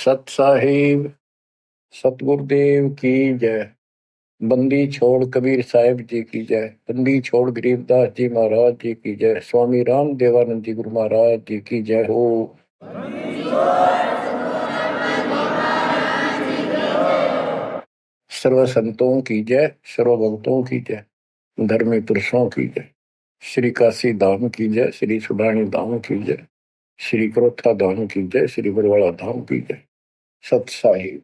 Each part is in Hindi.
सत साहिब सतगुरुदेव की जय। बंदी छोड़ कबीर साहिब जी की जय। बंदी छोड़ गरीबदास जी महाराज जी की जय। स्वामी राम देवानंद जी गुरु महाराज जी की जय हो। सर्व संतों की जय, सर्व भक्तों की जय, धर्मी पुरुषों की जय। श्री काशी धाम की जय, श्री सुडानी धाम की जय, श्री क्रोथा धाम की जय, श्री बरवाड़ा धाम की जय। सत साहिब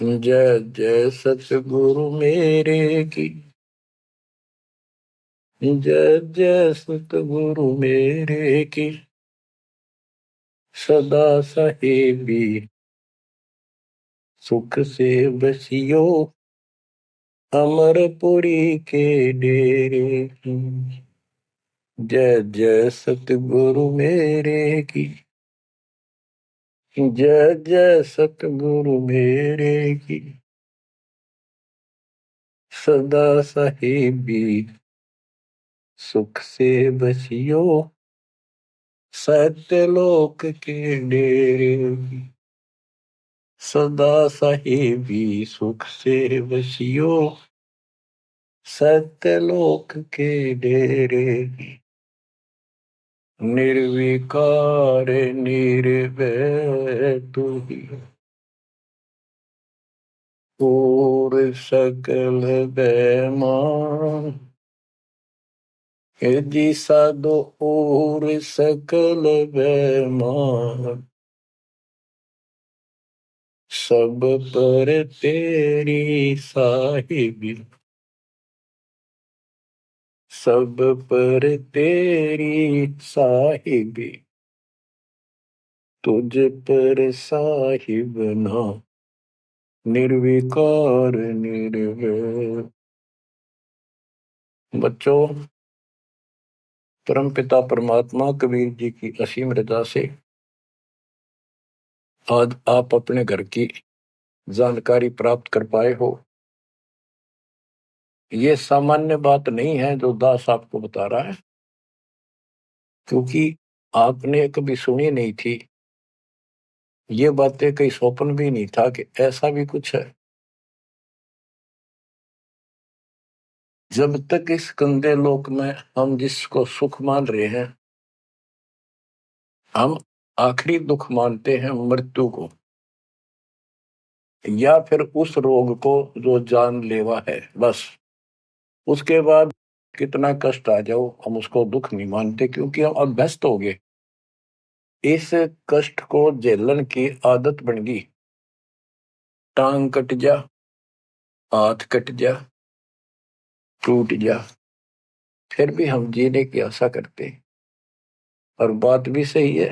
जय जय सतगुरु मेरे की जय जय सतगुरु मेरे की। सदा साहेबी सुख से बसियो अमरपुरी के डेरे की। जय जय सतगुरु मेरे की जय जय सतगुरु मेरे की। सदा साहेबी सुख से बसियो सत्यलोक के डेरे की। सदा साहेबी सुख से बसियो सत्यलोक के डेरे की। निर्विकार निर्भय तू ही और सकल बेमान। जी साधो और सकल बेमान। सब पर तेरी साहिबी सब पर तेरी साहिबी। तुझ पर साहिब ना निर्विकार निर्भय। बच्चों, परमपिता परमात्मा कबीर जी की असीम रजा से आज आप अपने घर की जानकारी प्राप्त कर पाए हो। ये सामान्य बात नहीं है जो दास आपको बता रहा है, क्योंकि आपने कभी सुनी नहीं थी। ये बातें कहीं स्वप्न भी नहीं था कि ऐसा भी कुछ है। जब तक इस गंदे लोक में हम जिसको सुख मान रहे हैं, हम आखिरी दुख मानते हैं मृत्यु को, या फिर उस रोग को जो जानलेवा है। बस उसके बाद कितना कष्ट आ जाओ हम उसको दुख नहीं मानते, क्योंकि हम अभ्यस्त हो गए। इस कष्ट को झेलन की आदत बन गई। टांग कट जा, हाथ कट जा, टूट जा, फिर भी हम जीने की आशा करते। और बात भी सही है,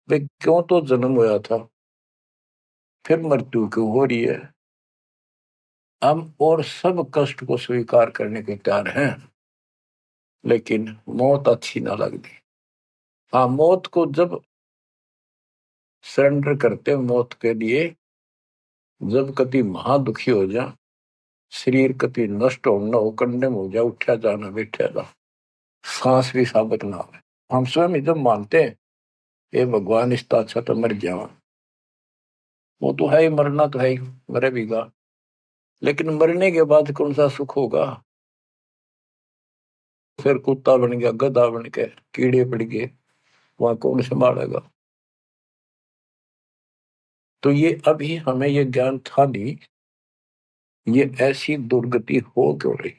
वे क्यों तो जन्म हुआ था, फिर मृत्यु क्यों हो रही है। हम और सब कष्ट को स्वीकार करने के तैयार हैं, लेकिन मौत अच्छी ना लगती। हाँ, मौत को जब सरेंडर करते मौत के लिए, जब कति महादुखी हो जा, शरीर कति नष्ट हो न हो, कंडम हो जा, उठा जाना बैठा जा, सांस भी साबित ना हो। हम स्वयं जब मानते हैं ये भगवान इसका अच्छा तो मर जावा, वो तो है ही, मरना तो है ही, मरे भीगा। लेकिन मरने के बाद कौन सा सुख होगा। फिर कुत्ता बन गया, गधा बन के कीड़े पड़ गए, वहां कौन संभालेगा। तो ये अभी हमें ये ज्ञान था नहीं, ये ऐसी दुर्गति हो क्यों रही।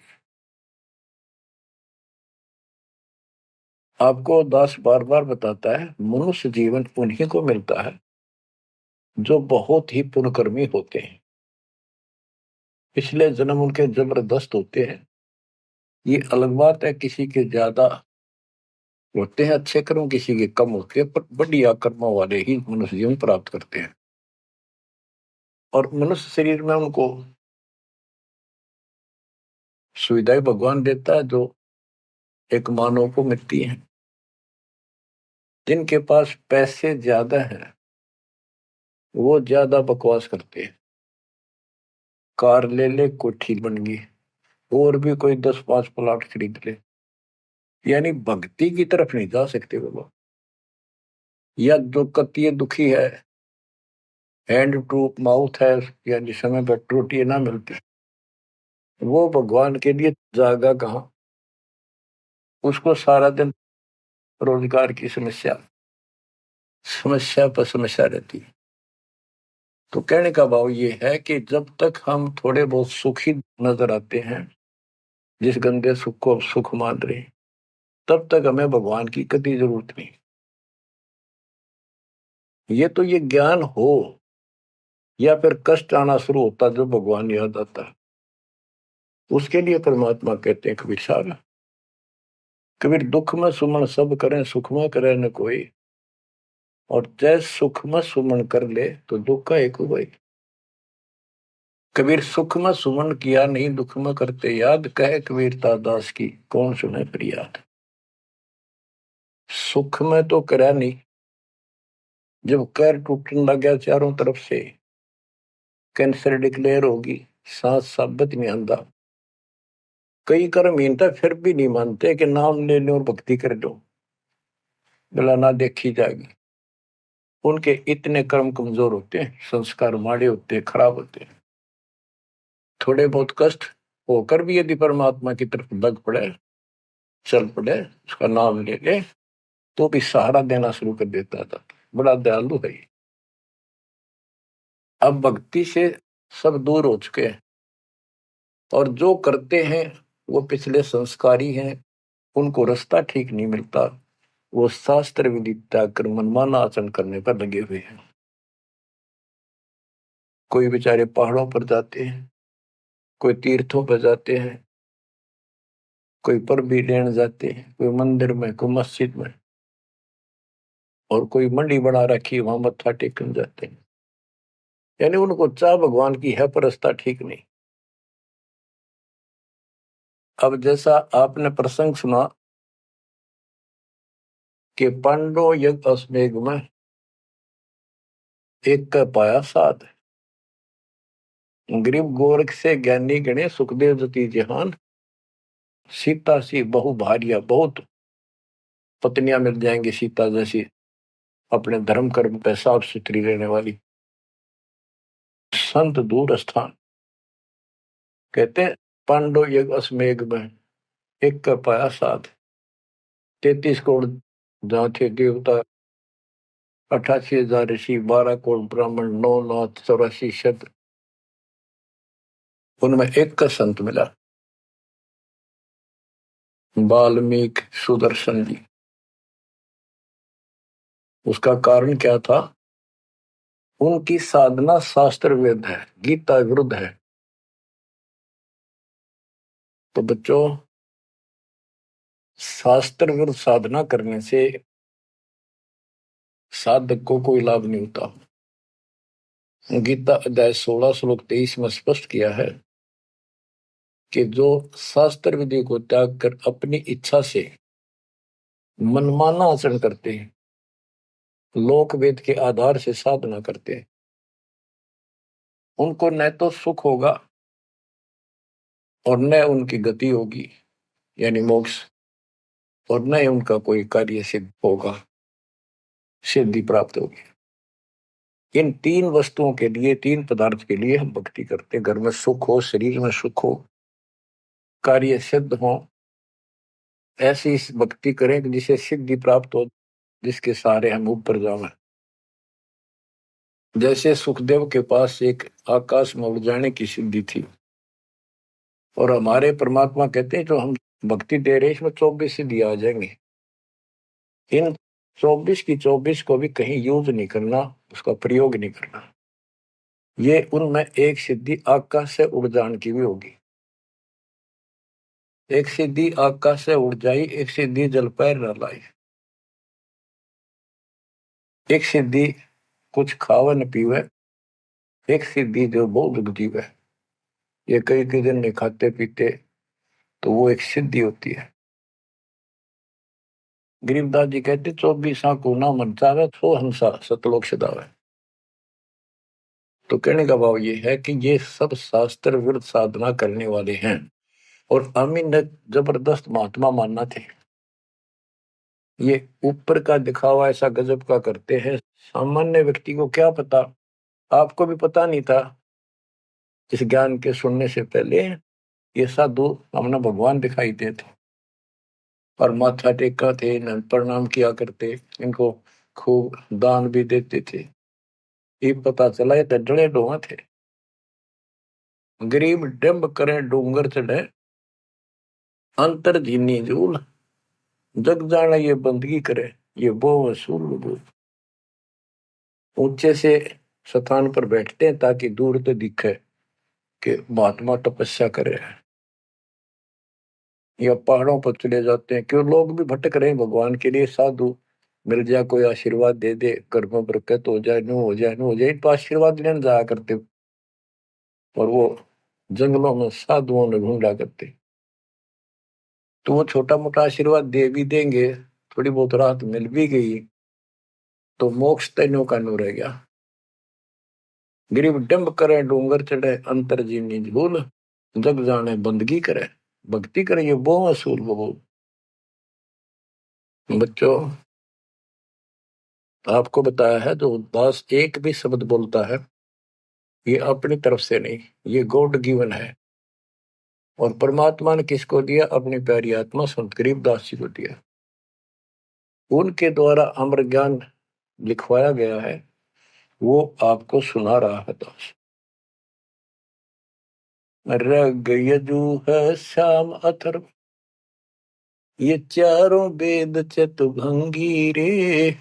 आपको दास बार बार बताता है, मनुष्य जीवन उन्हीं को मिलता है जो बहुत ही पुण्यकर्मी होते हैं। पिछले जन्म उनके जबरदस्त होते हैं। ये अलग बात है, किसी के ज्यादा होते हैं अच्छे कर्म, किसी के कम होते हैं, पर बढ़िया कर्मों वाले ही मनुष्य जीवन प्राप्त करते हैं। और मनुष्य शरीर में उनको सुविधाएं भगवान देता है जो एक मानव को मिलती है। जिनके पास पैसे ज्यादा हैं वो ज्यादा बकवास करते हैं। कार ले ले, कोठी बन गई, और भी कोई 10-5 प्लाट खरीद ले, यानी भक्ति की तरफ नहीं जा सकते वो लोग। या जो कति दुखी है हैंड टू माउथ है, यानी समय पर रोटी ना मिलती, वो भगवान के लिए जागा कहाँ। उसको सारा दिन रोजगार की समस्या समस्या पर समस्या रहती है। तो कहने का भाव ये है कि जब तक हम थोड़े बहुत सुखी नजर आते हैं, जिस गंदे सुख को सुख मान रहे हैं, तब तक हमें भगवान की कभी जरूरत नहीं। ये ज्ञान हो या फिर कष्ट आना शुरू होता जब भगवान याद आता, उसके लिए परमात्मा कहते हैं कबीर साहब, कबीर दुख में सुमन सब करें, सुख में करे न कोई, और जैस सुख में सुमन कर ले तो दुख का एक हुआ। कबीर सुख में सुमन किया नहीं, दुख में करते याद, कहे कबीर दास की कौन सुने फरियाद। सुख में तो करा नहीं, जब कैर टूटने लग गया चारों तरफ से, कैंसर डिक्लेयर होगी, सांस साबित नहीं आंदा, कई कर्म हीनता फिर भी नहीं मानते कि नाम ले लो और भक्ति कर लो, गला ना देखी जाएगी। उनके इतने कर्म कमजोर होते हैं, संस्कार माड़े होते हैं, खराब होते हैं। थोड़े बहुत कष्ट होकर भी यदि परमात्मा की तरफ लग पड़े, चल पड़े, उसका नाम ले ले, तो भी सहारा देना शुरू कर देता था। बड़ा दयालु है ये। अब भक्ति से सब दूर हो चुके हैं, और जो करते हैं वो पिछले संस्कारी हैं, उनको रास्ता ठीक नहीं मिलता, वो शास्त्र विधि त्याग कर मनमाना आचरण करने पर लगे हुए हैं। कोई बेचारे पहाड़ों पर जाते हैं, कोई तीर्थों पर जाते हैं, कोई पर भी लेने जाते हैं, कोई मंदिर में, कोई मस्जिद में, और कोई मंडी बना रखी वहां मत्था टेकने जाते हैं। यानी उनको चाह भगवान की है, पर रास्ता ठीक नहीं। अब जैसा आपने प्रसंग सुना कि पांडव यज्ञ अश्वमेध में एक का पाया साध, गरीब गोरख से ज्ञानी गणे, सुखदेव जति जहान, सीता सी बहु भारिया, बहुत पत्नियां मिल जाएंगी सीता जैसी, अपने धर्म कर्म पे साफ सुथरी रहने वाली। संत दूर स्थान, कहते हैं पांडव यज्ञ अश्वमेध में एक का पाया साध, 33 करोड़ जहाँ थे देवता, 88,000 ऋषि, 12 करोड़ ब्राह्मण, 9 लाख 84 शत, उनमें एक का संत मिला, वाल्मीकि सुदर्शन जी। उसका कारण क्या था? उनकी साधना शास्त्र वेद है, गीता विरुद्ध है। तो बच्चों, शास्त्र विरुद्ध साधना करने से साधक को कोई लाभ नहीं होता। गीता अध्याय 16 श्लोक 23 में स्पष्ट किया है कि जो शास्त्र विधि को त्याग कर अपनी इच्छा से मनमाना आचरण करते हैं, लोक वेद के आधार से साधना करते हैं, उनको न तो सुख होगा और न उनकी गति होगी, यानी मोक्ष, और न ही उनका कोई कार्य सिद्ध होगा, सिद्धि प्राप्त होगी। इन तीन वस्तुओं के लिए, तीन पदार्थ के लिए हम भक्ति करते हैं। घर में सुख हो, शरीर में सुख हो, कार्य सिद्ध हो, ऐसी भक्ति करें कि जिसे सिद्धि प्राप्त हो, जिसके सहारे हम ऊपर जाएं। जैसे सुखदेव के पास एक आकाश में उड़ जाने की सिद्धि थी, और हमारे परमात्मा कहते हैं जो हम भक्ति दे रहे हैं इसमें 24 सिद्धि आ जाएंगे। इन 24 की 24 को भी कहीं यूज नहीं करना, उसका प्रयोग नहीं करना। ये उनमें एक सिद्धि आकाश से उड़ जाने की भी होगी। एक सिद्धि आकाश से उड़ जाई, एक सिद्धि जल पैर न लाई, एक सिद्धि कुछ खावे न पीवे, एक सिद्धि जो बहुत जीवे। ये कई कई दिन नहीं खाते पीते, तो वो एक सिद्धि होती है। गरीबदास जी कहते 24 को ना मन चावे, सो हंसा सतलोक सदावे। तो कहने का भाव ये है कि ये सब शास्त्र विरुद्ध साधना करने वाले हैं, और अमीन ने जबरदस्त महात्मा मानना थे। ये ऊपर का दिखावा ऐसा गजब का करते हैं, सामान्य व्यक्ति को क्या पता आपको भी पता नहीं था इस ज्ञान के सुनने से पहले ये साधु हमने भगवान दिखाई देते और माथा टेका थे, प्रणाम किया करते, इनको खूब दान भी देते थे। ये पता चला ये डले डोहा थे। गरीब डिम्ब करे डूंगर चढ़े, अंतर जीनी जूल, जग जाना ये बंदगी करे, ये वो वसूल। ऊंचे से स्थान पर बैठते हैं ताकि दूर तो दिखे कि महात्मा तपस्या करे हैं, या पहाड़ों पर चले जाते हैं। क्यों लोग भी भटक रहे हैं भगवान के लिए, साधु मिल जाए कोई आशीर्वाद दे दे, घर में बरकत हो जाए, नो हो जाए, नो हो जाए, तो आशीर्वाद लेने जाया करते। और वो जंगलों में साधुओं ने ढूंढा करते, तो वो छोटा मोटा आशीर्वाद दे भी देंगे, थोड़ी बहुत राहत मिल भी गई तो मोक्ष तैनो का नो रह गया। गरीब डंब करे डूंगर चढ़े, अंतर जीवनी झूल, जग जाने बंदगी करे, भक्ति करे, ये वो असूल वो। बच्चों, आपको बताया है जो उदास एक भी शब्द बोलता है ये अपनी तरफ से नहीं, ये गॉड गिवन है। और परमात्मा ने किसको दिया? अपनी प्यारी आत्मा संत गरीबदास जी को दिया। उनके द्वारा अमर ज्ञान लिखवाया गया है, वो आपको सुना रहा है दास। रग यजु है श्याम अथर्व, ये चारों वेद चतुभंगी रे,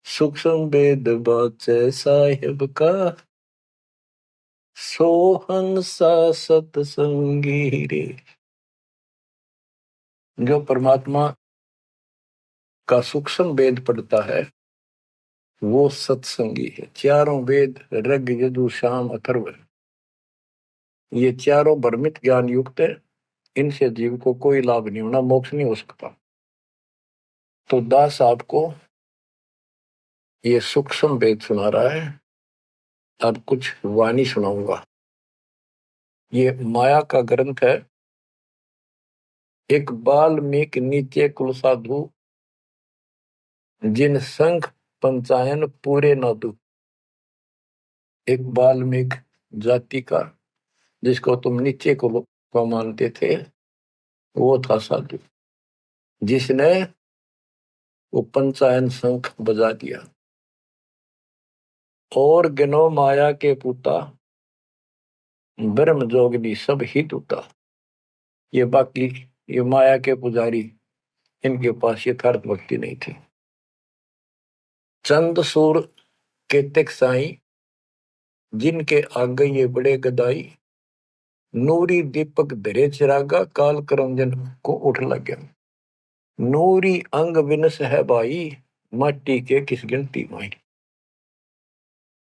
सूक्ष्म वेद बाचे साहिब का, सोहन सा सतसंगी रे। जो परमात्मा का सूक्ष्म वेद पढ़ता है वो सत्संगी है। चारों वेद ऋग यजु साम अथर्व, ये चारों भ्रमित ज्ञान युक्त है, इनसे जीव को कोई लाभ नहीं होना, मोक्ष नहीं हो सकता। तो दास आपको ये सूक्ष्म वेद सुना रहा है। अब कुछ वाणी सुनाऊंगा। ये माया का ग्रंथ है। एक बाल्मीकि नीचे कुल साधु, जिन संघ पंचायन पूरे न दू। एक बाल्मीकि जाति का, जिसको तुम नीचे को मानते थे, वो था साधु जिसने वो पंचायन शंख बजा दिया। और गिनो माया के पूता, ब्रह्म जोगनी सब ही टूटा। ये बाकी ये माया के पुजारी, इनके पास यथार्थ भक्ति नहीं थी। चंद सूर केतक साई, जिनके आगे ये बड़े गदाई, नूरी दीपक धरे चिरागा, काल करमजन को उठ लग गया। नूरी अंग विनस है भाई, माटी के किस गिनती माई।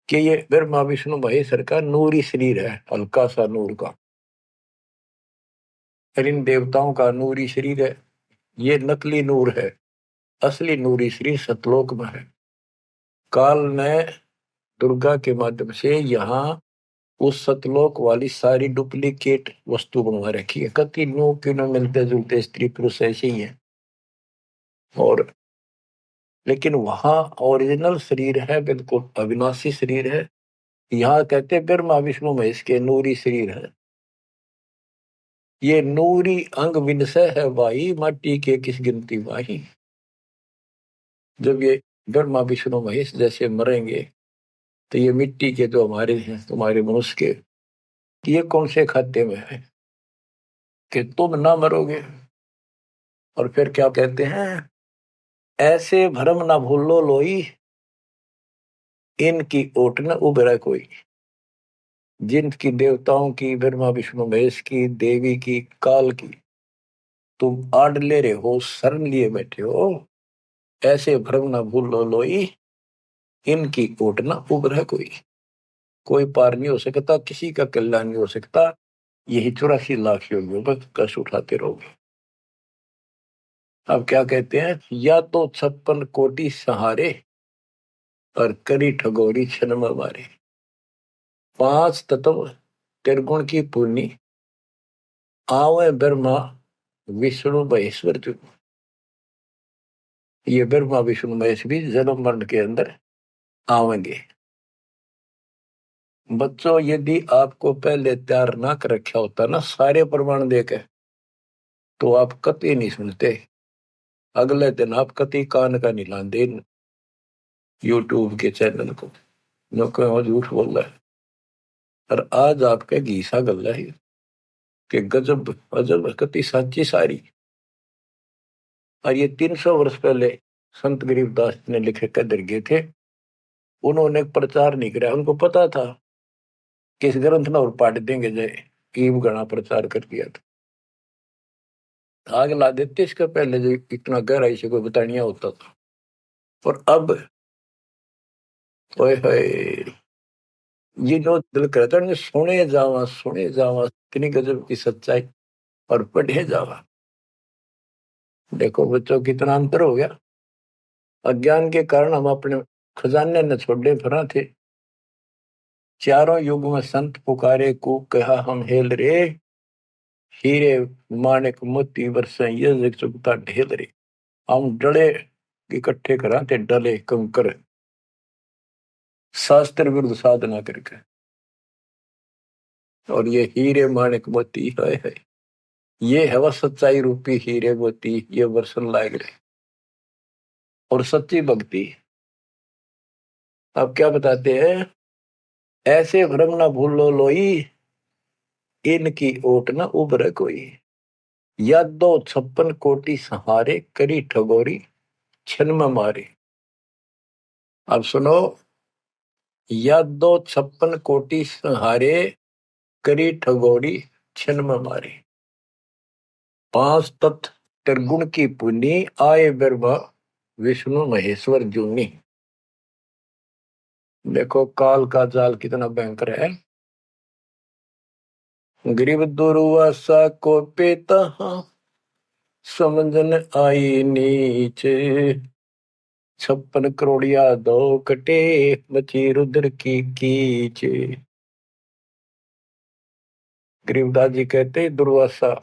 कि ये ब्रह्मा विष्णु महेश्वर का नूरी शरीर है, हल्का सा नूर का। और इन देवताओं का नूरी शरीर है, ये नकली नूर है, असली नूरी शरीर सतलोक में है। काल ने दुर्गा के माध्यम से यहाँ उस सतलोक वाली सारी डुप्लीकेट वस्तु बनवा रखी है। कति नो क्यों न मिलते जुलते स्त्री पुरुष ऐसे ही है, और लेकिन वहां ओरिजिनल शरीर है, बिल्कुल अविनाशी शरीर है। यहाँ कहते हैं ब्रह्मा विष्णु महेश के नूरी शरीर है। ये नूरी अंग विनसय है भाई, माटी के किस गिनती वाही। जब ये ब्रह्मा विष्णु महेश जैसे मरेंगे तो ये मिट्टी के जो हमारे हैं, तुम्हारे मनुष्य के, ये कौन से खाते में है कि तुम ना मरोगे। और फिर क्या कहते हैं? ऐसे भरम ना भूलो लोई, इनकी ओट न उभरा कोई। जिनकी देवताओं की, ब्रह्मा विष्णु महेश की, देवी की, काल की तुम आड़ ले रहे हो, शरण लिए बैठे हो, ऐसे भ्रम ना भूलो लोई, इनकी ओट न उभरा कोई। कोई पार नहीं हो सकता, किसी का कल्याण नहीं हो सकता। यही 84 लाख योगियों पर कष्ट उठाते रहोगे। अब क्या कहते हैं? या तो 56 कोटि सहारे, और करी ठगोरी छन मारे। 5 तत्व त्रिगुण की पूर्णी, आवे ब्रह्मा विष्णु महेश्वर जो। ये ब्रह्मा विष्णु महेश भी जन्म मरण के अंदर आवेंगे। बच्चों, यदि आपको पहले तैयार ना कर रखा होता ना सारे प्रमाण देके, तो आप कतई नहीं सुनते। अगले दिन आप कतई कान का नहीं लाते यूट्यूब के चैनल को, जो कहो झूठ बोल रहा है। और आज आपके घीसा गल है कि गजब अजब कतई साची सारी। और ये 300 वर्ष पहले संत गरीबदास ने लिखे कदर गए थे। उन्होंने प्रचार नहीं किया, उनको पता था कि इस ग्रंथ ना और पाट देंगे जय ईव गणा प्रचार कर दिया था। आग ला देते इसका पहले जो इतना गहराई से कोई बतानिया होता था। और अब ओए होए, ये जो दिल करता है सुने जावा इतनी गजब की सच्चाई और पढ़े जावा। देखो बच्चों कितना अंतर हो गया। अज्ञान के कारण हम अपने खजाने न छोड़े फिरा थे। चारों युग में संत पुकारे को कहा हम हेल रे, हीरे माणिक मोती बरसे ये जग चुकता ढेल रे। हम डले इकट्ठे करा थे डले कंकर, शास्त्र विरुद्ध साधना करके। और ये हीरे माणिक मोती है, ये है वह सच्चाई रूपी हीरे मोती, ये वर्षन लाग रहे और सच्ची भक्ति। अब क्या बताते हैं, ऐसे भ्रम ना भूलो लोई, इनकी ओट न उभरे कोई। या 256 कोटि सहारे, करी ठगोरी छन में मारे। अब सुनो, या 256 कोटि सहारे, करी ठगोरी छन में मारे। 5 तत्व त्रिगुण की पुनी, आए ब्रह्मा विष्णु महेश्वर जूनी। देखो काल का जाल कितना भयंकर है। गरीब दुर्वासा को पेता, समझन आई नीचे। 56 करोड़िया दो कटे, बची रुद्र की कीचे। गरीबदास जी कहते दुर्वासा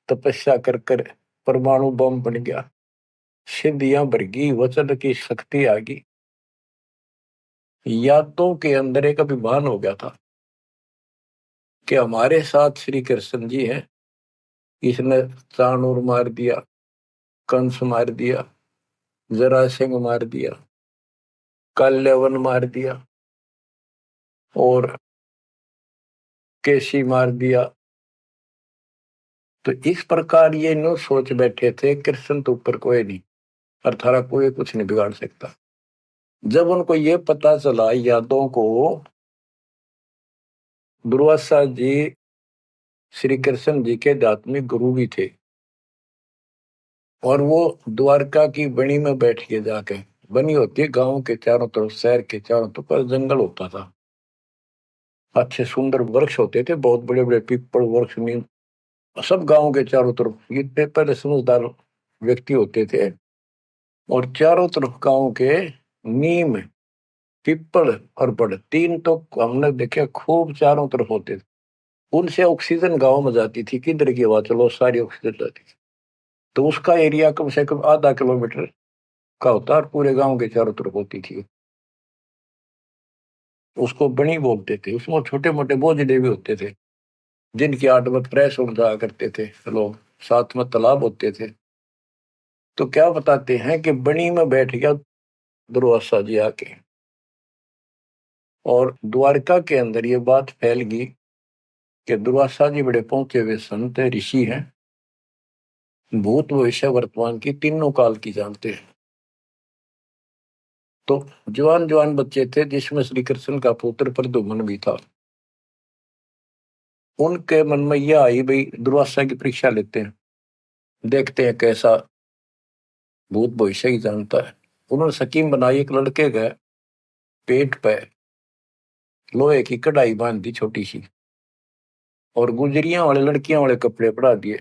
तपस्या कर कर परमाणु बम बन गया, सिद्धियां भरगी, वचन की शक्ति आ गई। यादों के अंदर एक अभिमान हो गया था कि हमारे साथ श्री कृष्ण जी हैं। इसने चाणूर मार दिया, कंस मार दिया, जरासिंह मार दिया, कल्यवन मार दिया और केसी मार दिया। तो इस प्रकार ये नो सोच बैठे थे कृष्ण तो ऊपर कोई नहीं और थारा कोई कुछ नहीं बिगाड़ सकता। जब उनको ये पता चला यादों को, दुर्वासा जी श्री कृष्ण जी के आध्यात्मिक गुरु भी थे और वो द्वारका की बनी में बैठ के जाके, बनी होती है गांव के चारों तरफ, शहर के चारों तरफ पर जंगल होता था, अच्छे सुंदर वृक्ष होते थे, बहुत बड़े बड़े पीपल वृक्ष, नीम, सब गांव के चारों तरफ। ये पहले समझदार व्यक्ति होते थे और चारों तरफ गांव के नीम, पीपल और बड़, तीन तो हमने देखे खूब चारों तरफ होते थे। उनसे ऑक्सीजन गांव में जाती थी, किधर की हवा चलो सारी ऑक्सीजन जाती थी। तो उसका एरिया कम से कम आधा किलोमीटर का होता और पूरे गांव के चारों तरफ होती थी। उसको बनी बोलते थे। उसमें छोटे मोटे बोझले भी होते थे जिनकी आटमत प्रेस उड़ जाया करते थे लोग, साथ में तालाब होते थे। तो क्या बताते हैं कि बनी में बैठ गया दुर्वासा जी आके, और द्वारका के अंदर ये बात फैल गई कि दुर्वासा जी बड़े पहुंचे हुए संत है, ऋषि हैं, भूत भविष्य वर्तमान की तीनों काल की जानते हैं। तो जवान जवान बच्चे थे जिसमें श्री कृष्ण का पुत्र प्रद्युम्न भी था। उनके मन में यह आई भाई दुर्वासा की परीक्षा लेते हैं, देखते हैं कैसा भूत भविष्य की जानता है। उन्होंने स्कीम बनाई, एक लड़के के पेट पे लोहे की कढ़ाई बांध दी छोटी सी और गुजरियां वाले लड़कियां वाले कपड़े पड़ा दिए,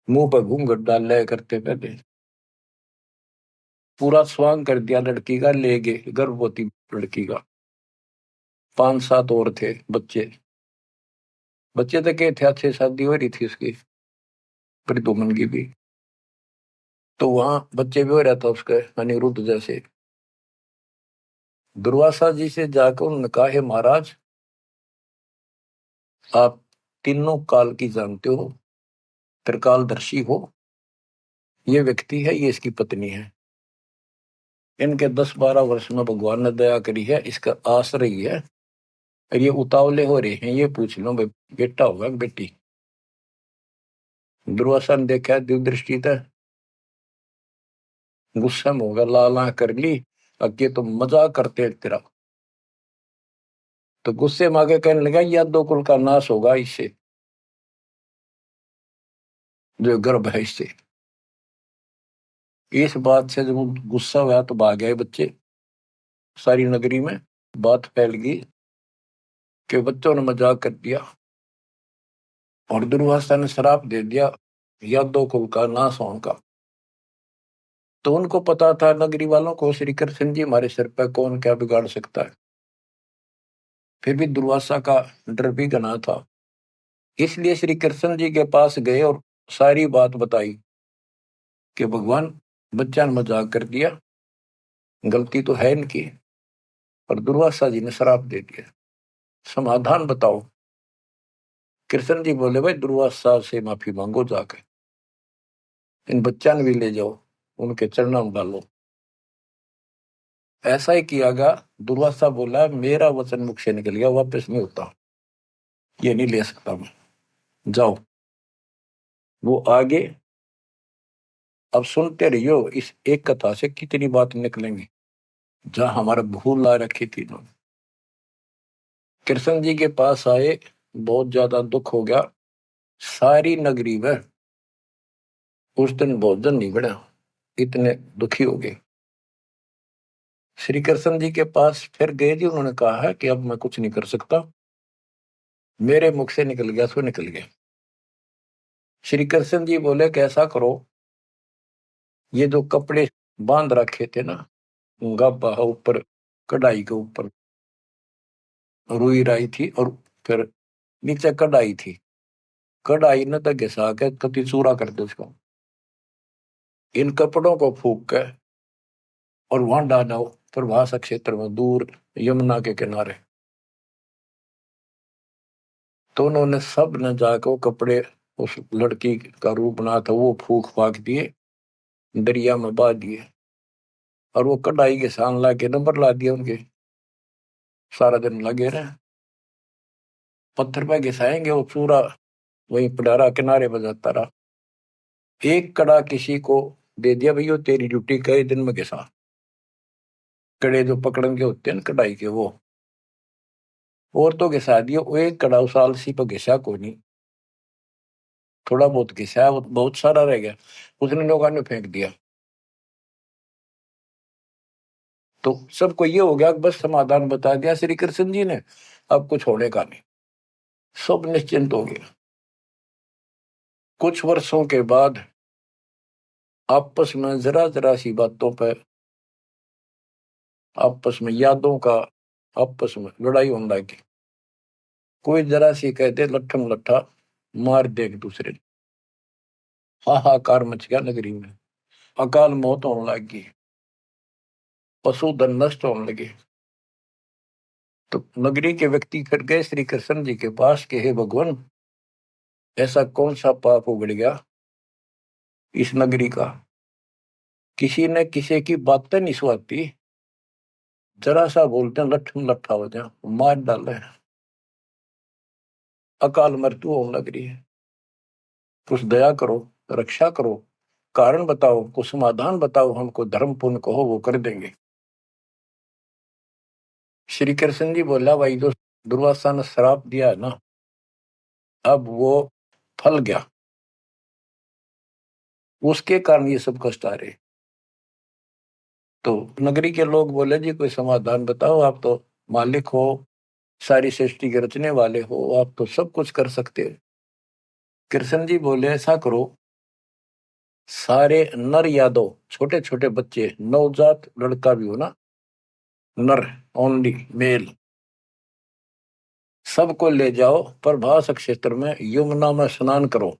मुंह पर घूंघट डाल लिया करते पहले, पूरा स्वांग कर दिया लड़की का, ले गए गर्भवती लड़की का। 5-7 और थे बच्चे, बच्चे तो क्या थे, अच्छे शादी हो रही थी उसकी, प्रद्युम्न की भी। तो वहां बच्चे भी हो रहा था उसके, अनिरुद्ध जैसे। दुर्वासा जी से जाकर उन्होंने कहा, हे महाराज, आप तीनों काल की जानते हो, त्रिकालदर्शी हो। ये व्यक्ति है, ये इसकी पत्नी है। इनके 10-12 वर्ष में भगवान ने दया करी है, इसका आश्रय ही है। और ये उतावले हो रहे हैं, ये पूछ लो भाई, बेटा होगा कि बेटी। दुर्वासा ने देखा दिव्य था, गुस्सा में होगा, लाला कर ली, अगे तो मजाक करते तेरा। तो गुस्से में आगे कहने लगा, या दो कुल का नाश होगा इससे, जो गर्भ है इससे। इस बात से जब गुस्सा हुआ तो भाग गए बच्चे। सारी नगरी में बात फैल गई कि बच्चों ने मजाक कर दिया और दुर्वासा ने श्राप दे दिया यादव कुल का नाश होने का। तो उनको पता था, नगरी वालों को, श्री कृष्ण जी हमारे सिर पर कौन क्या बिगाड़ सकता है। फिर भी दुर्वासा का डर भी घना था, इसलिए श्री कृष्ण जी के पास गए और सारी बात बताई कि भगवान, बच्चा ने मजाक कर दिया, गलती तो है इनकी, और दुर्वासा जी ने श्राप दे दिया, समाधान बताओ। कृष्ण जी बोले, भाई दुर्वासा से माफी मांगो जाकर, इन बच्चा ने भी ले जाओ, उनके चरणों में डालो। ऐसा ही किया गया। दुर्वासा बोला, मेरा वचन मुख से निकल गया, वापस नहीं होता, ये नहीं ले सकता मैं, जाओ। वो आगे, अब सुनते रहियो, इस एक कथा से कितनी बात निकलेंगी, जहां हमारा भूल ला रखी थी इन्होंने। कृष्ण जी के पास आए, बहुत ज्यादा दुख हो गया, सारी नगरी में उस दिन भोजन नहीं बना, इतने दुखी हो गए। श्री कृष्ण जी के पास फिर गए जी, उन्होंने कहा है कि अब मैं कुछ नहीं कर सकता, मेरे मुख से निकल गया सो निकल गया। श्री कृष्ण जी बोले, कैसा करो, ये जो कपड़े बांध रखे थे ना, गाबा ऊपर, कढ़ाई के ऊपर रुई राई थी, और फिर नीचे कढ़ाई थी, कढ़ाई न तो घिसा के कति चूरा कर दो उसको, इन कपड़ों को फूक के और वहां डालो प्रभास क्षेत्र में, दूर यमुना के किनारे। तो उन्होंने सब ने जाकर कपड़े, उस लड़की का रूप बना था, वो फूक फाक दिए, दरिया में बहा दिए, और वो कढ़ाई के सान ला के नंबर ला दिया उनके। सारा दिन लगे रहे, पत्थर पे घिसाएंगे, वो चूरा वही पडारा किनारे बजाता रहा। एक कड़ा किसी को दे दिया, भैया तेरी ड्यूटी कई दिन में घिसा, कड़े जो पकड़न के होते हैं ना कढ़ाई के, वो और तो घिसा दिया। वो एक कड़ा उस आलसी पर घिसा को नहीं, थोड़ा बहुत घिसा, वो बहुत सारा रह गया, उसने नौका ने फेंक दिया। तो सबको ये हो गया कि बस समाधान बता दिया श्री कृष्ण जी ने, अब कुछ होने का नहीं, सब निश्चिंत हो गया। कुछ वर्षों के बाद आपस में जरा जरा सी बातों पर, आपस में यादों का, आपस में लड़ाई होने लगी। कोई जरा सी कहते लट्ठम लट्ठा मार दे एक दूसरे ने, हाहाकार मच गया नगरी में, अकाल मौत होने लगी, पशुधन नष्ट होने लगे। तो नगरी के व्यक्ति फिर गए श्री कृष्ण जी के पास कि हे भगवान, ऐसा कौन सा पाप उगड़ गया इस नगरी का, किसी ने किसी की बातें नहीं सुहाती, जरा सा बोलते हैं लट्ठम लट्ठा हो जाए, मार डाले, अकाल मृत्यु होने लग रही है। कुछ दया करो, रक्षा करो, कारण बताओ, कुछ समाधान बताओ, हमको धर्म पुण्य कहो, वो कर देंगे। श्री कृष्ण जी बोला, भाई जो दुर्वासा ने श्राप दिया है ना, अब वो फल गया, उसके कारण ये सब कष्ट आ रहे। तो नगरी के लोग बोले, जी कोई समाधान बताओ, आप तो मालिक हो, सारी सृष्टि के रचने वाले हो, आप तो सब कुछ कर सकते हो। कृष्ण जी बोले, ऐसा करो, सारे नर यादव, छोटे छोटे बच्चे, नवजात लड़का भी हो ना, नर, ओनली मेल, सबको ले जाओ प्रभास क्षेत्र में, यमुना में स्नान करो,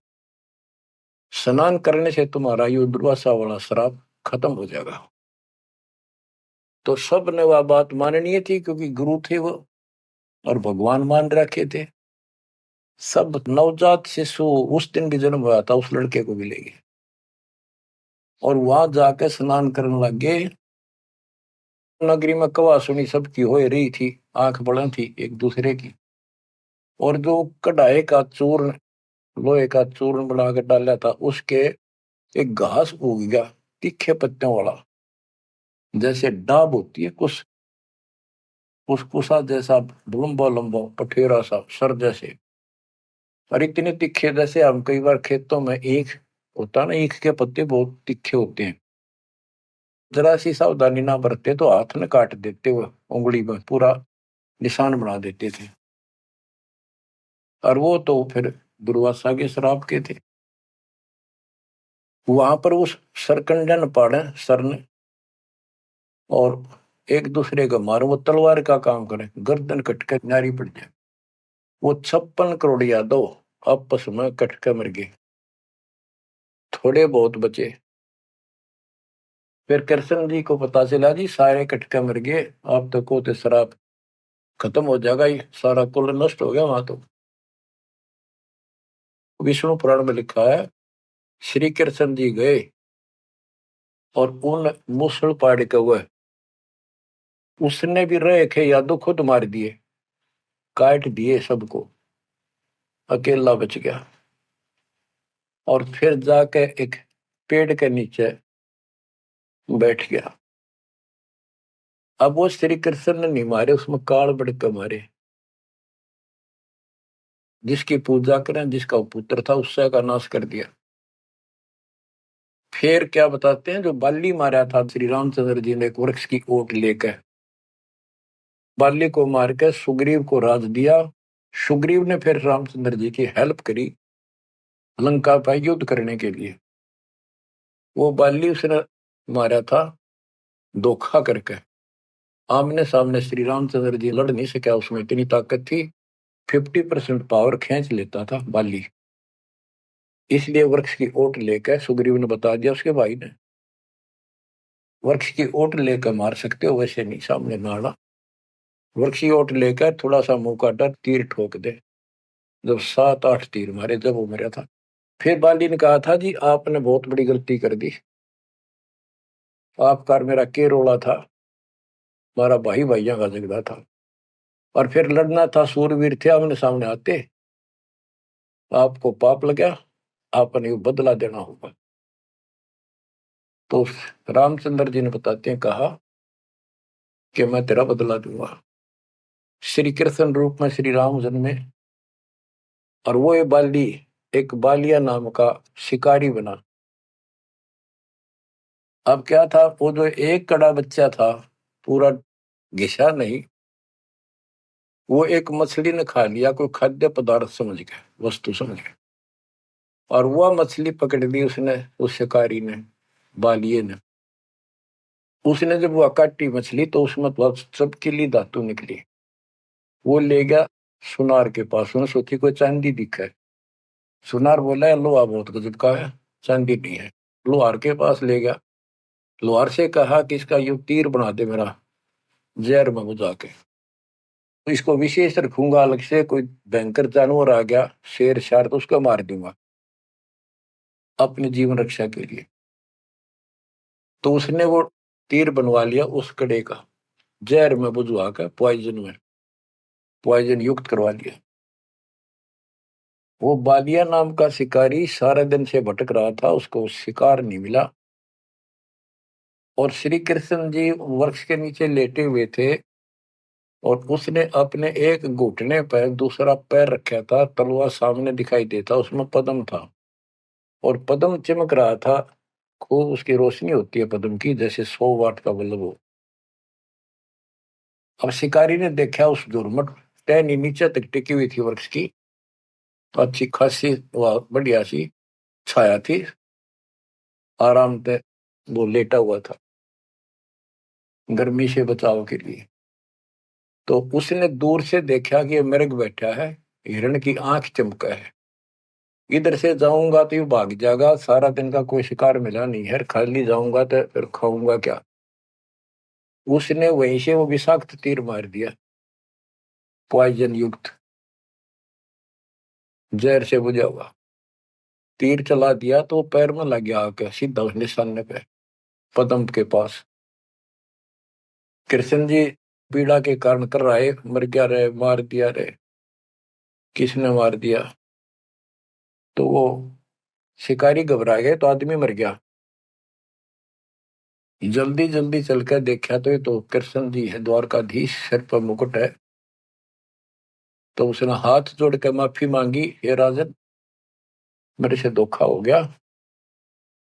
स्नान करने से तुम्हारा ये दुर्वासा वाला श्राप खत्म हो जाएगा। तो सब ने वह बात माननी थी, क्योंकि गुरु थे वो और भगवान मान रखे थे। सब नवजात शिशु उस दिन भी जन्म हुआ था उस लड़के को भी ले गए और वहां जाके स्नान करने लग गए। नगरी में कवा सुनी सबकी हो रही थी, आंख बड़ा थी एक दूसरे की। और जो कढ़ाई का चूर्ण, लोहे का चूर्ण बना कर डाला था, उसके एक घास उग गया तीखे पत्तों वाला, जैसे डाब होती है कुछ कुसकुसा जैसा, लंबा लंबा पठेरा सा सर जैसे, और इतने तीखे जैसे हम कई बार खेतों में ईख होता ना, ईख के पत्ते बहुत तीखे होते हैं, जरा सी सावधानी ना बरते तो हाथ में काट देते, वो उंगली में पूरा निशान बना देते थे। और वो तो फिर दुर्वासा के श्राप के थे। वहां पर उस सरकंडन पाड़े सर ने और एक दूसरे का मारो, वो तलवार का काम करे, गर्दन कटकर नारी पड़ जाए। वो 56 करोड़ यादव आपस में कटके मर गए, थोड़े बहुत बचे। फिर कृष्ण जी को पता चला जी सारे कटके मर गए, आप तो को श्राप खत्म हो जाएगा, ही सारा कुल नष्ट हो गया। वहां तो विष्णु पुराण में लिखा है, श्री कृष्ण जी गए और उन मूसल पाड़ के हुए, उसने भी रहे थे यादव खुद मार दिए, काट दिए सबको, अकेला बच गया। और फिर जाके एक पेड़ के नीचे बैठ गया। अब वो श्री कृष्ण ने नहीं मारे, उसमें काल बढ़ के मारे। जिसकी पूजा करें, जिसका पुत्र था, उससे का नाश कर दिया। फिर क्या बताते हैं, जो बाली मारा था श्री रामचंद्र जी ने एक वृक्ष की ओट लेकर, बाली को मार के सुग्रीव को राज दिया। सुग्रीव ने फिर रामचंद्र जी की हेल्प करी लंका पर युद्ध करने के लिए। वो बाली उसने मारा था धोखा करके, आमने सामने श्री रामचंद्र जी लड़ नहीं सका, उसमें इतनी ताकत थी, 50% पावर खींच लेता था बाली। इसलिए वृक्ष की ओट लेकर सुग्रीव ने बता दिया उसके भाई ने, वृक्ष की ओट लेकर मार सकते हो, वैसे नहीं सामने नाड़ा। वृक्ष की ओट लेकर थोड़ा सा मुंह काटा, तीर ठोक दे। जब 7-8 तीर मारे, जब वो मरा था। फिर बाली ने कहा था जी आपने बहुत बड़ी गलती कर दी, आपका मेरा के रोला था, हमारा भाई भाइयों का झगड़ा था, और फिर लड़ना था, सूरवीर थे आमने सामने आते, आपको पाप लगा, आपने बदला देना होगा। तो रामचंद्र जी ने बताते हैं, कहा कि मैं तेरा बदला दूंगा। श्री कृष्ण रूप में श्री राम जन्मे और वो ये बाली एक बालिया नाम का शिकारी बना। अब क्या था, वो जो एक कड़ा बच्चा था, पूरा घिसा नहीं, वो एक मछली ने खा लिया, कोई खाद्य पदार्थ समझ गया, वस्तु समझ गया, और वह मछली पकड़ ली उसने, उस शिकारी ने, बालिए ने। उसने जब वह काटी मछली तो उसमें तो चपकीली धातु निकली। वो ले गया सुनार के पास, उन्हें सोची कोई चांदी दिखा है। सुनार बोला लोहा बहुत गजब का है, चांदी नहीं है। लोहार के पास ले गया, लोहार से कहा कि इसका यू तीर बना दे मेरा, जहर में बुझा के, तो इसको विशेष रखूंगा, अलग से कोई भयंकर जानवर आ गया, शेर शार, तो उसको मार दूंगा अपने जीवन रक्षा के लिए। तो उसने वो तीर बनवा लिया उस कड़े का, जहर में बुझवा कर, पॉइजन युक्त करवा लिया। वो बालिया नाम का शिकारी सारे दिन से भटक रहा था, उसको शिकार नहीं मिला। और श्री कृष्ण जी वृक्ष के नीचे लेटे हुए थे और उसने अपने एक घुटने पर दूसरा पैर रखा था, तलवार सामने दिखाई देता, उसमें पद्म था और पद्म चमक रहा था, खूब उसकी रोशनी होती है पद्म की, जैसे 100 वाट का बल्ब हो। अब शिकारी ने देखा उस झुरमुट टहनी नीचे तक टिकी हुई थी वृक्ष की, तो अच्छी खासी बढ़िया सी छाया थी, आराम से वो लेटा हुआ था गर्मी से बचाव के लिए। तो उसने दूर से देखा कि मृग बैठा है, हिरण की आंख चमका है, इधर से जाऊंगा तो ये भाग जाएगा, सारा दिन का कोई शिकार मिला नहीं है, खाली जाऊंगा तो फिर खाऊंगा क्या। उसने वहीं से वो विषाक्त तीर मार दिया, पॉइजन युक्त, जहर से बुझा हुआ तीर चला दिया, तो पैर में लग गया आके सीधा उस निशाने पे, पदम के पास। कृष्ण जी पीड़ा के कारण कर रहे, मर गया रे, मार दिया रे, किसने मार दिया? तो वो शिकारी घबरा गए, तो आदमी मर गया। जल्दी जल्दी चलकर देखा तो ये तो कृष्ण जी है, द्वारकाधीश, सिर पर मुकुट है। तो उसने हाथ जोड़ के माफी मांगी, हे राजन, मेरे से धोखा हो गया,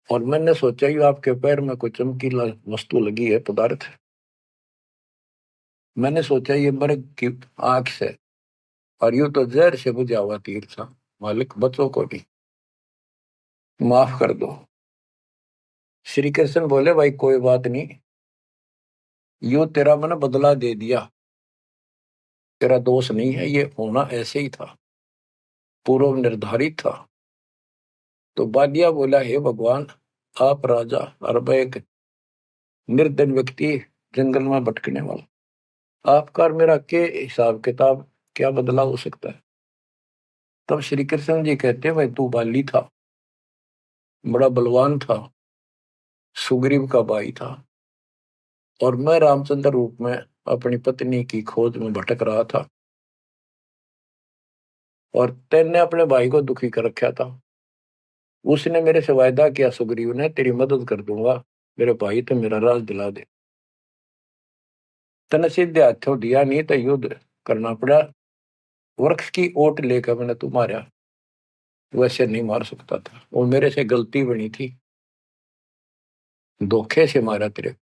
और मैंने सोचा कि आपके पैर में कोई चमकीला वस्तु लगी है, पदार्थ। मैंने सोचा ये मर्ग की आंख से, और यूं तो जहर से बुझा हुआ तीर था। मालिक, बच्चों को भी माफ कर दो। श्री कृष्ण बोले, भाई कोई बात नहीं, यूं तेरा मैंने बदला दे दिया, तेरा दोष नहीं है, ये होना ऐसे ही था, पूर्व निर्धारित था। तो बादिया बोला, हे भगवान, आप राजा और मैं एक निर्धन व्यक्ति, जंगल में भटकने वाला, आपका और मेरा के हिसाब किताब, क्या बदला हो सकता है? तब श्री कृष्ण जी कहते, भाई तू बाली था, बड़ा बलवान था, सुग्रीव का भाई था, और मैं रामचंद्र रूप में अपनी पत्नी की खोज में भटक रहा था, और तेने अपने भाई को दुखी कर रखा था। उसने मेरे से वायदा किया, सुग्रीव ने, तेरी मदद कर दूंगा, मेरे भाई तो मेरा राज दिला दे। तने सीधे हाथों दिया नहीं तो युद्ध करना पड़ा, वृक्ष की ओट लेकर मैंने तू मारा, वैसे नहीं मार सकता था, वो मेरे से गलती बनी थी, धोखे से मारा तेरे,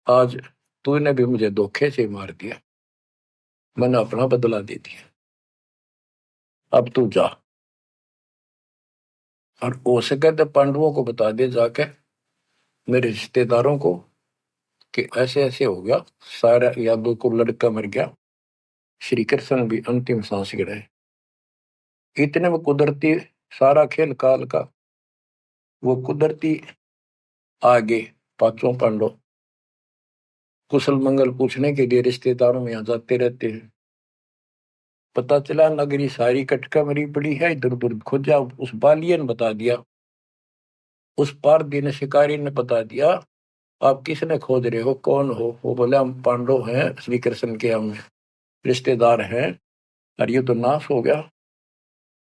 आज तूने भी मुझे धोखे से मार दिया, मैंने अपना बदला दे दिया, अब तू जा, और हो सके तो पांडवों को बता दे जाके, मेरे रिश्तेदारों को, कि ऐसे ऐसे हो गया, सारा यादव को लड़का मर गया, श्री कृष्ण भी अंतिम सांस गिराए। इतने में कुदरती सारा खेल काल का, वो कुदरती आगे पांचों पांडव कुशल मंगल पूछने के लिए रिश्तेदारों में यहाँ जाते रहते हैं। पता चला नगरी सारी कटका मरी पड़ी है, इधर उधर खोजा, उस बालिए ने बता दिया, उस पार दिन शिकारी ने बता दिया, आप किसने खोज रहे हो, कौन हो? वो बोले, हम पांडव हैं, श्री कृष्ण के हम रिश्तेदार हैं, और ये तो नाश हो गया,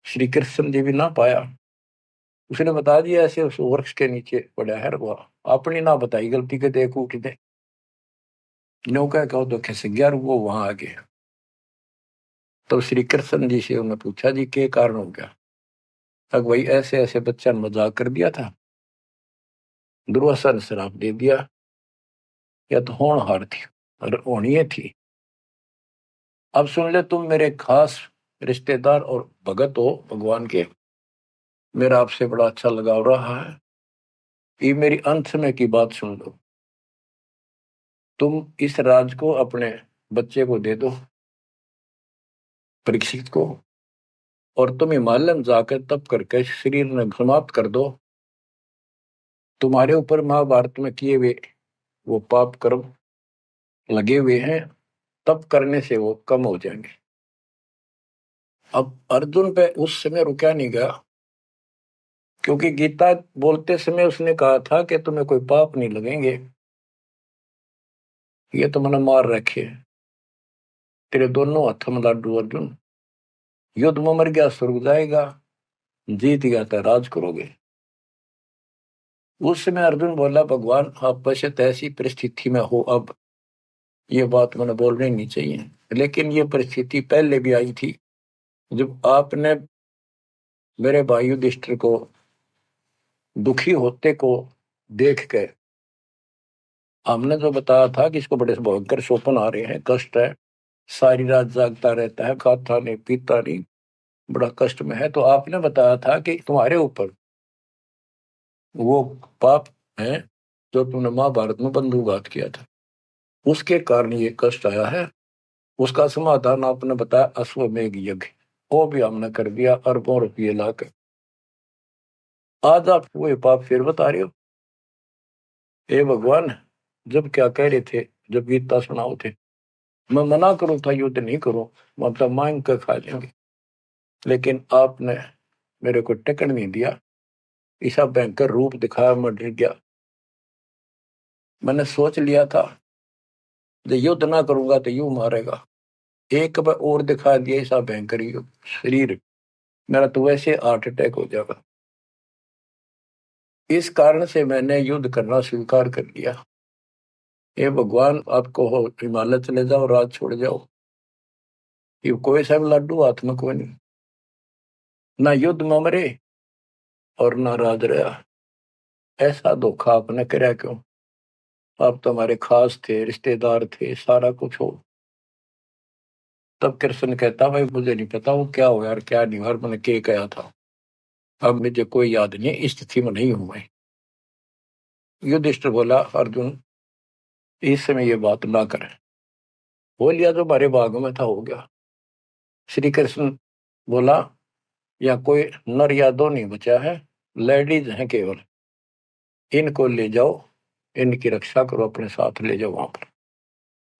श्री कृष्ण जी भी ना पाया। उसने बता दिया, ऐसे उस वृक्ष के नीचे पड़ा है, वो अपनी ना बताई, गलती के देख उठ दे, नौका कहो तो खस गया, वो वहां आ गए। तो श्री कृष्ण जी से उन्होंने पूछा, जी क्या कारण हो गया? तक वही ऐसे ऐसे बच्चा ने मजाक कर दिया था, दुर्वासा ने श्राप दे दिया, या तो होनहार थी और होनी थी। अब सुन ले, तुम मेरे खास रिश्तेदार और भगत हो भगवान के, मेरा आपसे बड़ा अच्छा लगाव रहा है, ये मेरी अंत समय की बात सुन लो, तुम इस राज को अपने बच्चे को दे दो, परीक्षित को, और तुम हिमालय में जाकर तप करके शरीर में समाप्त कर दो, तुम्हारे ऊपर महाभारत में किए हुए वो पाप कर्म लगे हुए हैं, तप करने से वो कम हो जाएंगे। अब अर्जुन पे उस समय रुका नहीं गया, क्योंकि गीता बोलते समय उसने कहा था कि तुम्हें कोई पाप नहीं लगेंगे, ये तो मैंने मार रखे, तेरे दोनों हाथों में लाडू अर्जुन, युद्ध में मर गया स्वर्ग जाएगा, जीत गया तो राज करोगे। उस समय अर्जुन बोला, भगवान आप बशत ऐसी परिस्थिति में हो, अब ये बात मैंने बोलनी नहीं चाहिए, लेकिन ये परिस्थिति पहले भी आई थी, जब आपने मेरे भाई युधिष्ठिर को दुखी होते को देख के, हमने जो बताया था कि इसको बड़े भयंकर स्वप्न आ रहे हैं, कष्ट है, सारी रात जागता रहता है, खाता नहीं पीता नहीं, बड़ा कष्ट में है, तो आपने बताया था कि तुम्हारे ऊपर वो पाप है जो तुमने महाभारत में बंधुघात किया था, उसके कारण ये कष्ट आया है। उसका समाधान आपने बताया, अश्वमेघ यज्ञ, वो भी हमने कर दिया अरबों रुपये लाकर, आज आप वो पाप फिर बता रहे हो? हे भगवान, जब क्या कह रहे थे, जब गीता सुनाओ थे। मैं मना करूं था युद्ध नहीं करूं, मतलब मांग कर खा लेंगे, लेकिन आपने मेरे को टिकट नहीं दिया। ऐसा भयंकर रूप दिखाया, मैं डर गया। मैंने सोच लिया था जो युद्ध ना करूंगा तो यूं मारेगा। एक बार और दिखा दिया ऐसा भयंकर शरीर, मेरा तो वैसे हार्ट अटैक हो जाएगा। इस कारण से मैंने युद्ध करना स्वीकार कर लिया। ये भगवान, आपको हो हिमालय चले जाओ, राज छोड़ जाओ, ये कोई सा भी लड्डू हाथ में कोई नहीं, ना युद्ध में मरे और ना राज रहा। ऐसा धोखा आपने कराया क्यों? आप तो हमारे खास थे, रिश्तेदार थे, सारा कुछ हो। तब कृष्ण कहता भाई मुझे नहीं पता वो क्या हो यार, क्या नहीं, और मैंने क्या कहा था, अब मुझे कोई याद नहीं, इस स्थिति में नहीं हूं मैं। युधिष्ठिर बोला अर्जुन इस समय ये बात ना करें। हो लिया जो हमारे भाग में था हो गया। श्री कृष्ण बोला या कोई नर या दो नहीं बचा है, लेडीज हैं केवल, इनको ले जाओ, इनकी रक्षा करो, अपने साथ ले जाओ वहां पर,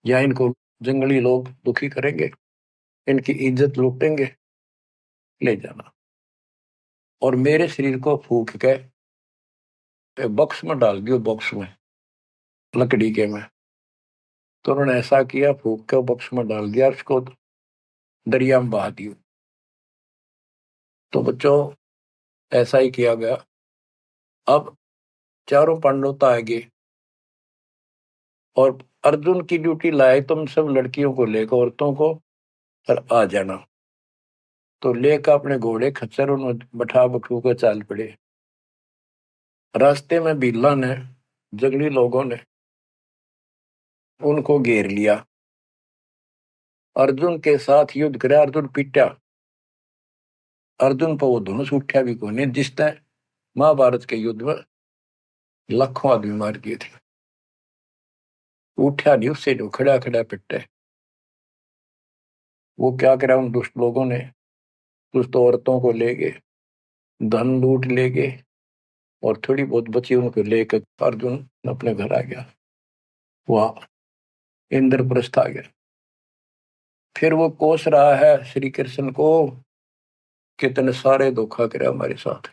या इनको जंगली लोग दुखी करेंगे, इनकी इज्जत लूटेंगे, ले जाना। और मेरे शरीर को फूक के बॉक्स में डाल दियो, बॉक्स में लकड़ी के में। तो उन्होंने ऐसा किया, फूक के बॉक्स में डाल दिया, उसको दरिया में बहा दियो। तो बच्चों ऐसा ही किया गया। अब चारों पांडव तो आगे, और अर्जुन की ड्यूटी लाए तुम सब लड़कियों को लेकर, औरतों को, और आ जाना। तो लेकर अपने घोड़े खच्चर उन्होंने बैठा बठू कर चाल पड़े। रास्ते में भीला ने, जंगली लोगों ने उनको घेर लिया, अर्जुन के साथ युद्ध कराया। अर्जुन पीटा, अर्जुन पर वो धनुष उठा भी कोने, जिसने महाभारत के युद्ध में लाखों आदमी मार दिए थे, उठा नहीं, उससे जो खड़ा खड़ा पिटे। वो क्या करा उन दुष्ट लोगों ने, दुष्ट औरतों को ले गए, धन लूट ले गए, और थोड़ी बहुत बची उनको लेकर अर्जुन अपने घर आ गया, वहां इंद्रप्रस्थ आ गया। फिर वो कोस रहा है श्री कृष्ण को, कितने सारे धोखा करे हमारे साथ,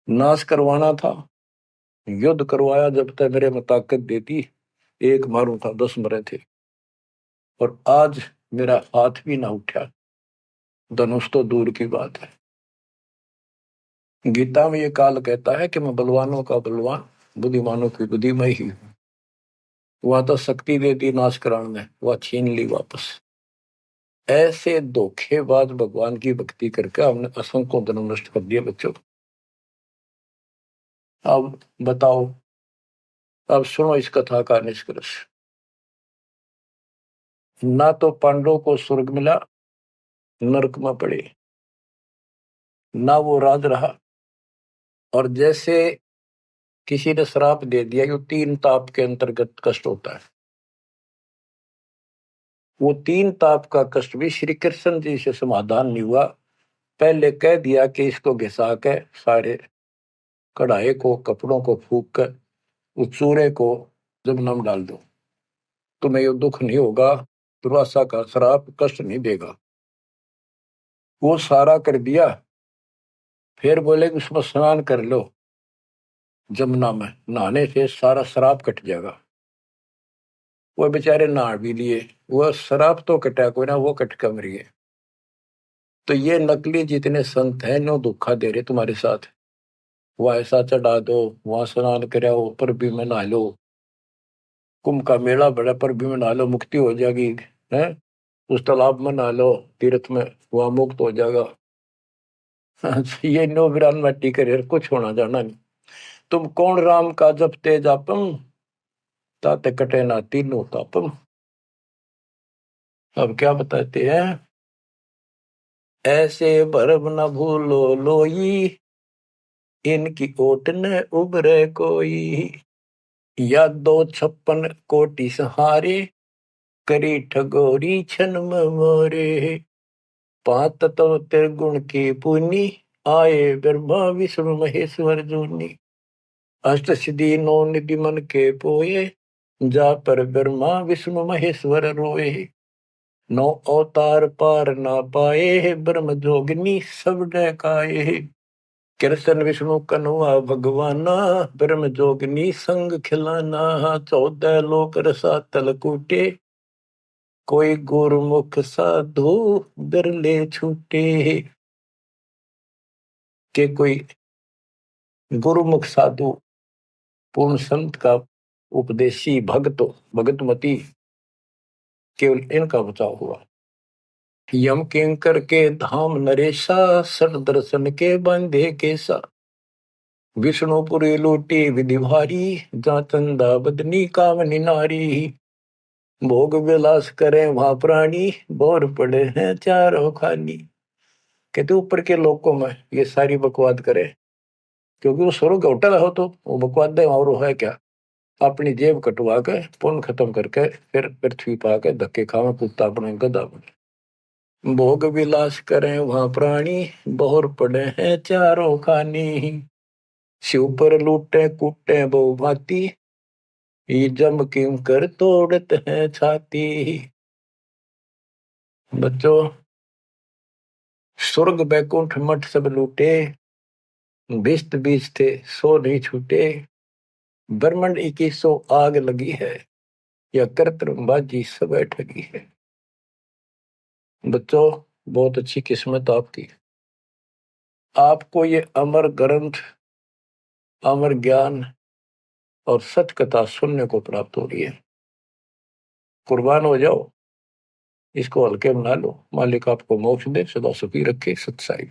नाश करवाना था, युद्ध करवाया, जब तक मेरे में ताकत देती एक मारू था 10 मरे थे, और आज मेरा हाथ भी ना उठा, धनुष तो दूर की बात है। गीता में ये काल कहता है कि मैं बलवानों का बलवान, बुद्धिमानों की बुद्धि में ही हूं। वहां तो शक्ति दे दी नाश कराने में, वह छीन ली वापस। ऐसे धोखेबाज भगवान की भक्ति करके हमने असंख्यों जन्म नष्ट कर दिए बच्चों। अब बताओ, अब सुनो इस कथा का निष्कर्ष। ना तो पांडवों को स्वर्ग मिला, नरक में पड़े, ना वो राज रहा, और जैसे किसी ने श्राप दे दिया, ये 3 ताप के अंतर्गत कष्ट होता है, वो 3 ताप का कष्ट भी श्री कृष्ण जी से समाधान नहीं हुआ। पहले कह दिया कि इसको घिसा के सारे कढ़ाई को, कपड़ों को फूक कर उस चूरे को जमुना में डाल दो, तुम्हें ये दुख नहीं होगा, दुर्वासा का श्राप कष्ट नहीं देगा। वो सारा कर दिया। फिर बोले कि उसमें स्नान कर लो, जमुना में नहाने से सारा श्राप कट जाएगा। वो बेचारे नहा भी लिए, वो श्राप तो कटा कोई ना, वो कट कर मर गए। तो ये नकली जितने संत हैं नो धोखा दे रहे तुम्हारे साथ, वह ऐसा चढ़ा दो, वहां स्नान कराओ, पर भी में नहा लो, कुंभ का मेला बड़ा, पर भी में नहा लो, मुक्ति हो जाएगी है, उस तालाब में नहा लो, तीर्थ में, वहां मुक्त हो जाएगा। ये नो विरान मट्टी करे, कुछ होना जाना नहीं। तुम कौन राम का जपते जापम, ताते कटे ना तीनों तापम। अब क्या बताते हैं, ऐसे भरम न भूलो लोई, इनकी ओट न उबरे कोई, या 256 कोटि सहारे, करी ठगोरी छन मोरे, 5 तत्व त्रिगुण की पुनी, आए ब्रह्मा विष्णु महेश्वर जूनी, अष्ट सिद्धि 9 निधि मन के पोए, जा पर ब्रह्मा विष्णु महेश्वर रोए, नौ अवतार पार ना पाए, ब्रह्म जोगिनी सब डकाए। कृष्ण विष्णु कन्वा भगवाना, ब्रह्म जोगिनी संग खिलाना। 14 लोक रसातल कूटे, कोई गुरुमुख साधु बिरले छूटे। के कोई गुरुमुख साधु पूर्ण संत का उपदेशी भगतमती केवल इनका बचाव हुआ। यम किंकर के धाम नरेशा, सट दर्शन के बंधे केसा। विष्णुपुरी लूटी विधि भारी, जा चंदा बदनी कामनी नारी। भोग विलास करें वहां प्राणी, बोर पड़े हैं चारों खानी। कहते ऊपर के लोकों में ये सारी बकवाद करे, क्योंकि वो स्वर्ग होटल हो तो वो बकवाद और है क्या। अपनी जेब कटवा के पुण्य खत्म करके फिर पृथ्वी पा के धक्के खावे कुत्ता अपने गधा बने। भोग विलास करें वहां प्राणी, बोर पड़े हैं चारों खानी। शिव पर लूटे कूटे बहु भांति, ये जम किम कर तोड़त है छाती। बच्चों, स्वर्ग बैकुंठ मठ सब लूटे, बिस्त बीज थे सो नहीं छूटे। ब्रह्मंड 2100 आग लगी है, या कर्तबाजी सब ठगी है। बच्चों, बहुत अच्छी किस्मत आपकी, आपको ये अमर ग्रंथ, अमर ज्ञान और सच कथा सुनने को प्राप्त हो रही है। कुर्बान हो जाओ, इसको हल्के बना लो। मालिक आपको मोक्ष दे, सदा सुखी रखे। सत्साई।